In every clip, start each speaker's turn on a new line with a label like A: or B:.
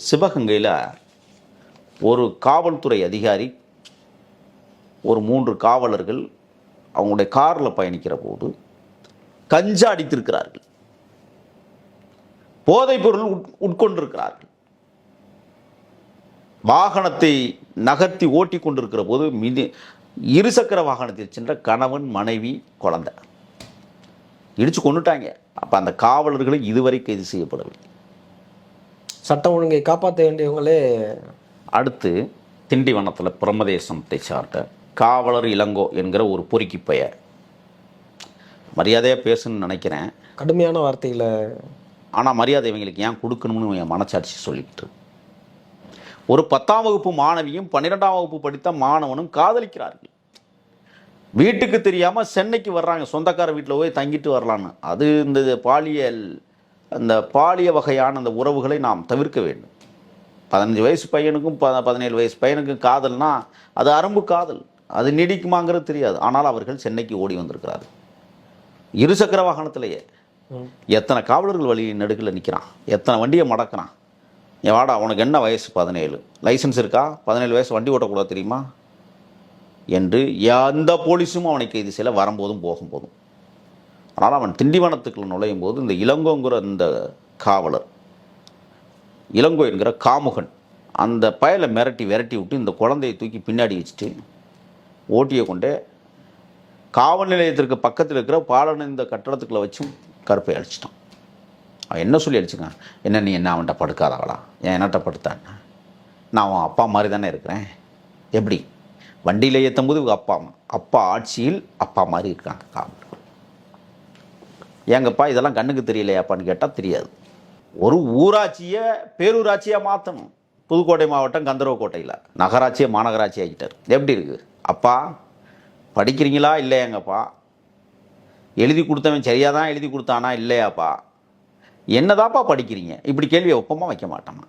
A: சிவகங்கையில் ஒரு காவல்துறை அதிகாரி ஒரு 3 காவலர்கள் அவங்களுடைய காரில் பயணிக்கிற போது கஞ்சா அடித்திருக்கிறார்கள், போதைப் பொருள் உட்கொண்டிருக்கிறார்கள். வாகனத்தை நகர்த்தி ஓட்டி கொண்டிருக்கிற போது இருசக்கர வாகனத்தில் சென்ற கணவன், மனைவி, குழந்தை இடிச்சு கொண்டுட்டாங்க. அப்போ அந்த காவலர்களை இதுவரை கைது செய்யப்படவில்லை.
B: சட்டம் ஒழுங்கை காப்பாற்ற வேண்டியவங்களே.
A: அடுத்து திண்டிவனத்தில் பிரமதேசத்தை சார்ந்த காவலர் இளங்கோ என்கிற ஒரு பொறுக்கி பெயர், மரியாதையாக பேசணும்னு நினைக்கிறேன்,
B: கடுமையான வார்த்தையில்.
A: ஆனால் மரியாதை இவங்களுக்கு ஏன் கொடுக்கணும்னு என் மனச்சாட்சி சொல்லிக்கிட்டு. ஒரு 10ஆம் வகுப்பு மாணவியும் 12ஆம் வகுப்பு படித்த மாணவனும் காதலிக்கிறார்கள். வீட்டுக்கு தெரியாமல் சென்னைக்கு வர்றாங்க, சொந்தக்கார வீட்டில் போய் தங்கிட்டு வரலான்னு. அது இந்த பாலிய வகையான அந்த உறவுகளை நாம் தவிர்க்க வேண்டும். 15 வயசு பையனுக்கும் 17 வயசு பையனுக்கும் காதல்னா அது அரும்பு காதல், அது நீடிக்குமாங்கிறது தெரியாது. ஆனால் அவர்கள் சென்னைக்கு ஓடி வந்திருக்கிறார்கள். இருசக்கர வாகனத்திலேயே எத்தனை காவலர்கள் வழி நடுக்கில் நிற்கிறான், எத்தனை வண்டியை மடக்கிறான். என் வாடா, உனக்கு என்ன வயசு? 17, லைசன்ஸ் இருக்கா? 17 வயசு வண்டி ஓட்டக்கூடாது தெரியுமா என்று எந்த போலீஸும் அவனை கைது செய்யல, வரும்போதும் போகும்போதும். ஆனால் அவன் திண்டிவனத்துக்குள்ள நுழையும் போது இந்த இளங்கோங்கிற இந்த காவலர், இளங்கோ என்கிற காமுகன், அந்த பயலை விரட்டி விட்டு இந்த குழந்தையை தூக்கி பின்னாடி வச்சுட்டு ஓட்டியை கொண்டே காவல் நிலையத்திற்கு பக்கத்தில் இருக்கிற பாலடைந்த கட்டடத்துக்குள்ள வச்சும் கருப்பை அடிச்சிட்டான். அவன் என்ன சொல்லி அடிச்சுக்கான்? என்ன நீ என்ன அவன்கிட்ட படுக்காதவளா? என் என்னட்ட படுத்தான்? நான் அவன் அப்பா மாதிரி தானே இருக்கிறேன். எப்படி வண்டியில் ஏற்றும் போது அப்பா ஆட்சியில் அப்பா மாதிரி இருக்காங்க காவல். ஏங்கப்பா இதெல்லாம் கண்ணுக்கு தெரியலையாப்பான்னு கேட்டால் தெரியாது. ஒரு ஊராட்சியை பேரூராட்சியாக மாற்றணும். புதுக்கோட்டை மாவட்டம் கந்தரவக்கோட்டையில் நகராட்சியை மாநகராட்சி ஆகிட்டார். எப்படி இருக்குது? அப்பா படிக்கிறீங்களா? இல்லையாங்கப்பா. எழுதி கொடுத்தவன் சரியாக தான் எழுதி கொடுத்தானா? இல்லையாப்பா. என்னதாப்பா படிக்கிறீங்க? இப்படி கேள்வியை ஒப்பமாக வைக்க மாட்டோமா?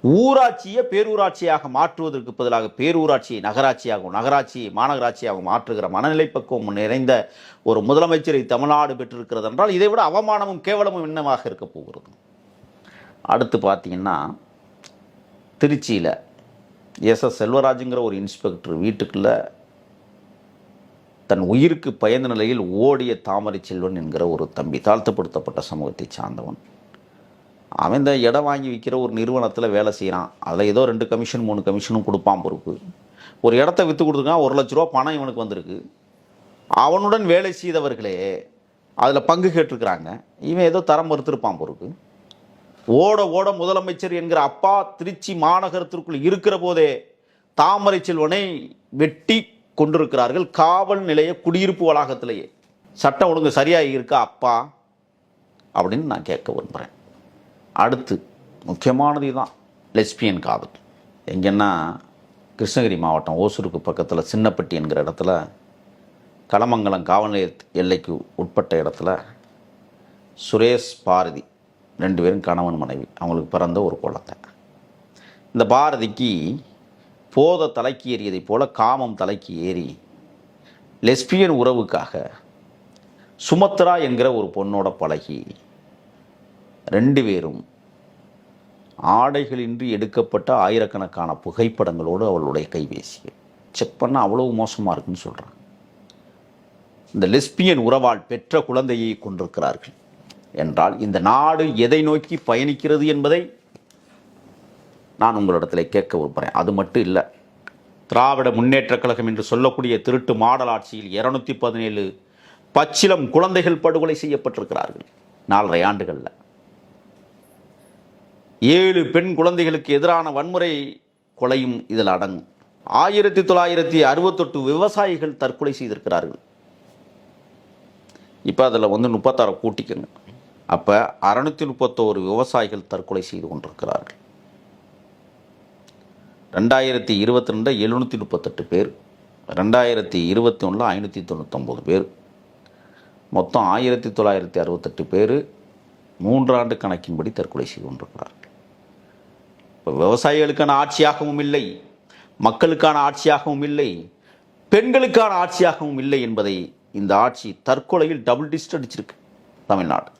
A: ஊராட்சியை பேரூராட்சியாக மாற்றுவதற்கு பதிலாக பேரூராட்சியை நகராட்சியாகவும் நகராட்சியை மாநகராட்சியாகவும் மாற்றுகிற மனநிலை பக்குவம் நிறைந்த ஒரு முதலமைச்சரை தமிழ்நாடு பெற்றிருக்கிறது என்றால் இதை விட அவமானமும் கேவலமும் என்னவாக இருக்க போகிறது? அடுத்து பார்த்தீங்கன்னா, திருச்சியில் எஸ் செல்வராஜுங்கிற ஒரு இன்ஸ்பெக்டர் வீட்டுக்குள்ள தன் உயிருக்கு பயந்த நிலையில் ஓடிய தாமரை செல்வன் என்கிற ஒரு தம்பி, தாழ்த்தப்படுத்தப்பட்ட சமூகத்தை சார்ந்தவன். அவன் இந்த இடம் வாங்கி விற்கிற ஒரு நிறுவனத்தில் வேலை செய்கிறான். அதில் ஏதோ 2 கமிஷன் 3 கமிஷனும் கொடுப்பான் பொறுப்பு. ஒரு இடத்த விற்று கொடுத்துருக்கான், 1 லட்ச ரூபா பணம் இவனுக்கு வந்திருக்கு. அவனுடன் வேலை செய்தவர்களே அதில் பங்கு கேட்டிருக்கிறாங்க. இவன் ஏதோ தரம் மறுத்திருப்பான் பொறுப்பு. ஓட ஓட முதலமைச்சர் என்கிற அப்பா திருச்சி மாநகரத்திற்குள் இருக்கிற போதே தாமரை செல்வனை வெட்டி கொண்டிருக்கிறார்கள் காவல் நிலைய குடியிருப்பு வளாகத்திலேயே. சட்டம் ஒழுங்கு சரியாக இருக்கா அப்பா அப்படின்னு நான் கேட்க விரும்புகிறேன். அடுத்து முக்கியமானது தான் லெஸ்பியன் காதல். எங்கன்னா கிருஷ்ணகிரி மாவட்டம் ஓசூருக்கு பக்கத்தில் சின்னப்பட்டி என்கிற இடத்துல களமங்கலம் காவல் நிலைய எல்லைக்கு உட்பட்ட இடத்துல சுரேஷ் பாரதி 2 பேரும் கணவன் மனைவி, அவங்களுக்கு பிறந்த ஒரு குழந்தை. இந்த பாரதிக்கு போதை தலைக்கு ஏறியதைப் போல காமம் தலைக்கு ஏறி லெஸ்பியன் உறவுக்காக சுமத்ரா என்கிற ஒரு பொண்ணோட பழகி 2 பேரும் ஆடைகளின்றி எடுக்கப்பட்ட ஆயிரக்கணக்கான புகைப்படங்களோடு அவளுடைய கைபேசியை செக் பண்ண அவ்வளவு மோசமாக இருக்குன்னு சொல்கிறாங்க. இந்த லெஸ்பியன் உறவால் பெற்ற குழந்தையை கொண்டிருக்கிறார்கள் என்றால் இந்த நாடு எதை நோக்கி பயணிக்கிறது என்பதை நான் உங்களிடத்தில் கேட்க விரும்புகிறேன். அது மட்டும் இல்லை, திராவிட முன்னேற்றக் கழகம் என்று சொல்லக்கூடிய திருட்டு மாடல் ஆட்சியில் 217 பச்சிலம் குழந்தைகள் படுகொலை செய்யப்பட்டிருக்கிறார்கள் 4.5 ஆண்டுகளில். 7 பெண் குழந்தைகளுக்கு எதிரான வன்முறை கொலையும் இதில் அடங்கும். 1968 விவசாயிகள் தற்கொலை செய்திருக்கிறார்கள். இப்போ அதில் 36 கூட்டிக்கங்க. அப்போ 631 விவசாயிகள் தற்கொலை செய்து கொண்டிருக்கிறார்கள். 2022 738 பேர், 2021 599 பேர், மொத்தம் 1968 பேர் 3 ஆண்டு கணக்கின்படி தற்கொலை செய்து கொண்டிருக்கிறார்கள். இப்போ விவசாயிகளுக்கான ஆட்சியாகவும் இல்லை, மக்களுக்கான ஆட்சியாகவும் இல்லை, பெண்களுக்கான ஆட்சியாகவும் இல்லை என்பதை இந்த ஆட்சி தற்கொலையில் டபுள் டிஸ்ட் அடிச்சிருக்கு தமிழ்நாடு.